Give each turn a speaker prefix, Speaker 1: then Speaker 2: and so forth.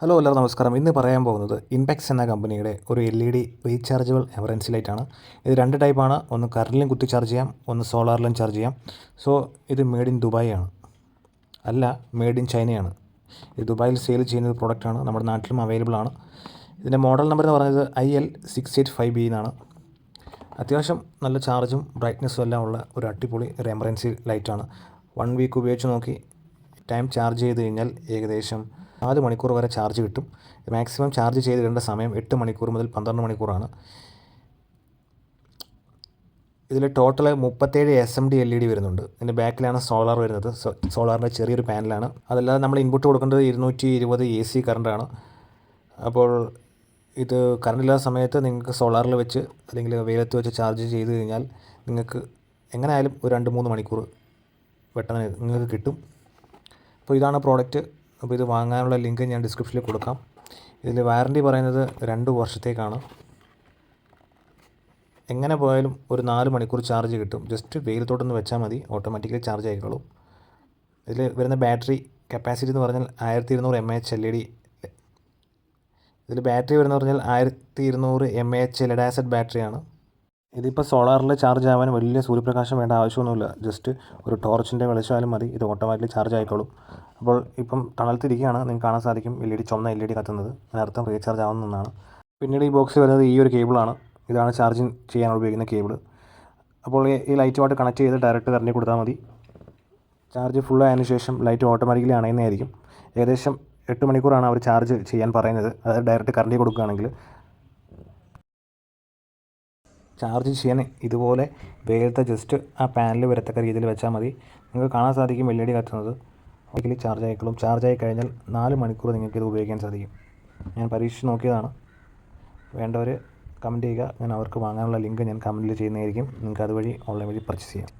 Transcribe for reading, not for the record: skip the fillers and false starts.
Speaker 1: Hello എല്ലാവർക്കും നമസ്കാരം. ഇന്ന് പറയാൻ പോകുന്നത് ഇൻപെക്സ് എന്ന കമ്പനിയുടെ ഒരു LED റീചാർജബിൾ എമർജൻസി ലൈറ്റാണ്. ഇത് രണ്ട് ടൈപ്പാണ്. ഒന്ന് കറണ്ടിലും കുത്തി ചാർജ് ചെയ്യാം, ഒന്ന് സോളാറിലും ചാർജ് ചെയ്യാം. സോ ഇത് മെയ്ഡ് ഇൻ ദുബായ് ആണ്, അല്ല മെയ്ഡ് ഇൻ ചൈനയാണ്. ഇത് ദുബായിൽ സെയിൽ ചെയ്യുന്ന ഒരു പ്രോഡക്റ്റാണ്, നമ്മുടെ നാട്ടിലും അവൈലബിൾ ആണ്. ഇതിൻ്റെ മോഡൽ നമ്പർ എന്ന് പറയുന്നത് IL685B എന്നാണ്. അത്യാവശ്യം നല്ല ചാർജും ബ്രൈറ്റ്നസ്സും എല്ലാം ഉള്ള ഒരു അടിപൊളി ഒരു എമർജൻസി ലൈറ്റാണ്. 1 വീക്ക് ഉപയോഗിച്ച് നോക്കി ടൈം ചാർജ് ചെയ്ത് കഴിഞ്ഞാൽ ഏകദേശം 4 മണിക്കൂർ വരെ ചാർജ് കിട്ടും. മാക്സിമം ചാർജ് ചെയ്തിടേണ്ട സമയം 8 മണിക്കൂർ മുതൽ 12 മണിക്കൂറാണ്. ഇതിൽ ടോട്ടൽ 37 SMD LED വരുന്നുണ്ട്. ഇതിൻ്റെ ബാക്കിലാണ് സോളാർ വരുന്നത്. സോളാറിൻ്റെ ചെറിയൊരു പാനലാണ്. അതല്ലാതെ നമ്മൾ ഇൻപുട്ട് കൊടുക്കേണ്ടത് 220 AC കറണ്ടാണ്. അപ്പോൾ ഇത് കറണ്ടില്ലാത്ത സമയത്ത് നിങ്ങൾക്ക് സോളാറിൽ വെച്ച് അല്ലെങ്കിൽ വെയിലത്ത് വെച്ച് ചാർജ് ചെയ്ത് കഴിഞ്ഞാൽ നിങ്ങൾക്ക് എങ്ങനെയായാലും ഒരു 2-3 മണിക്കൂർ പെട്ടെന്ന് നിങ്ങൾക്ക് കിട്ടും. അപ്പോൾ ഇതാണ് പ്രോഡക്റ്റ്. അപ്പോൾ ഇത് വാങ്ങാനുള്ള ലിങ്ക് ഞാൻ ഡിസ്ക്രിപ്ഷനിൽ കൊടുക്കാം. ഇതിൽ വാറൻറ്റി പറയുന്നത് 2 വർഷത്തേക്കാണ്. എങ്ങനെ പോയാലും ഒരു 4 മണിക്കൂർ ചാർജ് കിട്ടും. ജസ്റ്റ് വെയിലത്തോട്ടൊന്ന് വെച്ചാൽ മതി, ഓട്ടോമാറ്റിക്കലി ചാർജ് ആയിക്കോളും. ഇതിൽ വരുന്ന ബാറ്ററി കപ്പാസിറ്റി എന്ന് പറഞ്ഞാൽ 1200 mAh LED. ഇതിൽ ബാറ്ററി വരുന്നത് പറഞ്ഞാൽ 1200 mAh ലെഡ് ആസിഡ് ബാറ്ററിയാണ്. ഇതിപ്പോൾ സോളാറിൽ ചാർജ് ആവാൻ വലിയ സൂര്യപ്രകാശം വേണ്ട ആവശ്യമൊന്നുമില്ല. ജസ്റ്റ് ഒരു ടോർച്ചിൻ്റെ വെളിച്ചമായാലും മതി, ഇത് ഓട്ടോമാറ്റിക്കലി ചാർജ് ആയിക്കോളും. അപ്പോൾ ഇപ്പം തണലത്തിരിക്കുകയാണ്, നിങ്ങൾക്ക് കാണാൻ സാധിക്കും ചുവന്ന LED കത്തുന്നത്. അതിനർത്ഥം റീചാർജ് ആവുന്നതാണ്. പിന്നീട് ഈ ബോക്സ് വരുന്നത് ഈ ഒരു കേബിളാണ്. ഇതാണ് ചാർജിങ് ചെയ്യാൻ ഉപയോഗിക്കുന്ന കേബിൾ. അപ്പോൾ ഈ ലൈറ്റുമായിട്ട് കണക്ട് ചെയ്ത് ഡയറക്റ്റ് കറണ്ട് കൊടുത്താൽ മതി. ചാർജ് ഫുൾ ആയതിനു ശേഷം ലൈറ്റ് ഓട്ടോമാറ്റിക്കലി അണയുന്നതായിരിക്കും. ഏകദേശം 8 മണിക്കൂറാണ് അവർ ചാർജ് ചെയ്യാൻ പറയുന്നത്, അതായത് ഡയറക്റ്റ് കറണ്ട് കൊടുക്കുകയാണെങ്കിൽ. ചാർജ് ചെയ്യാൻ ഇതുപോലെ വെയിലത്തെ ജസ്റ്റ് ആ പാനൽ വരത്തക്ക രീതിയിൽ വെച്ചാൽ മതി. നിങ്ങൾക്ക് കാണാൻ സാധിക്കും LED കത്തുന്നത്. ഒരിക്കലും ചാർജ് ആയിക്കോളും. ചാർജ് ആയി കഴിഞ്ഞാൽ 4 മണിക്കൂർ നിങ്ങൾക്കിത് ഉപയോഗിക്കാൻ സാധിക്കും. ഞാൻ പരീക്ഷിച്ച് നോക്കിയതാണ്. വേണ്ടവർ കമൻറ്റ് ചെയ്യുക. ഞാൻ അവർക്ക് വാങ്ങാനുള്ള ലിങ്ക് ഞാൻ കമൻറ്റിൽ ചെയ്യുന്നതായിരിക്കും. നിങ്ങൾക്ക് അതുവഴി ഓൺലൈൻ വഴി പർച്ചേസ് ചെയ്യാം.